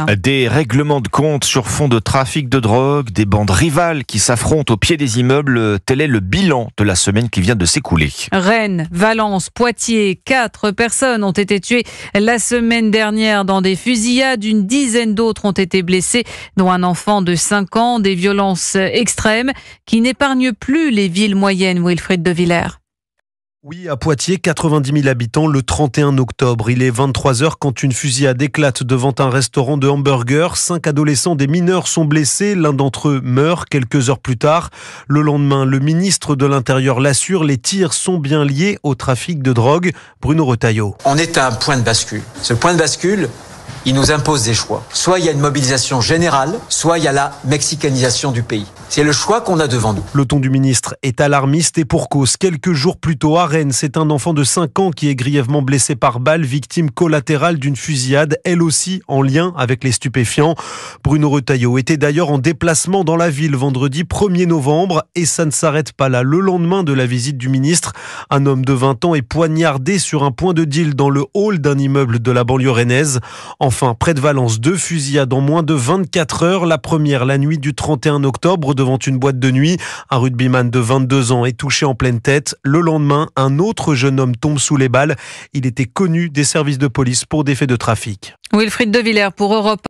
Des règlements de compte sur fond de trafic de drogue, des bandes rivales qui s'affrontent au pied des immeubles, tel est le bilan de la semaine qui vient de s'écouler. Rennes, Valence, Poitiers, 4 personnes ont été tuées la semaine dernière dans des fusillades. Une dizaine d'autres ont été blessées, dont un enfant de 5 ans. Des violences extrêmes qui n'épargnent plus les villes moyennes, Wilfried de Villers. Oui, à Poitiers, 90 000 habitants le 31 octobre. Il est 23h quand une fusillade éclate devant un restaurant de hamburgers. 5 adolescents, des mineurs, sont blessés. L'un d'entre eux meurt quelques heures plus tard. Le lendemain, le ministre de l'Intérieur l'assure, les tirs sont bien liés au trafic de drogue. Bruno Retailleau. On est à un point de bascule. Ce point de bascule, il nous impose des choix. Soit il y a une mobilisation générale, soit il y a la mexicanisation du pays. C'est le choix qu'on a devant nous. Le ton du ministre est alarmiste et pour cause. Quelques jours plus tôt à Rennes, c'est un enfant de 5 ans qui est grièvement blessé par balle, victime collatérale d'une fusillade, elle aussi en lien avec les stupéfiants. Bruno Retailleau était d'ailleurs en déplacement dans la ville vendredi 1er novembre et ça ne s'arrête pas là. Le lendemain de la visite du ministre, un homme de 20 ans est poignardé sur un point de deal dans le hall d'un immeuble de la banlieue rennaise. Enfin, près de Valence, 2 fusillades en moins de 24 heures. La première, la nuit du 31 octobre, devant une boîte de nuit. Un rugbyman de 22 ans est touché en pleine tête. Le lendemain, un autre jeune homme tombe sous les balles. Il était connu des services de police pour des faits de trafic. Wilfried de Villers pour Europe.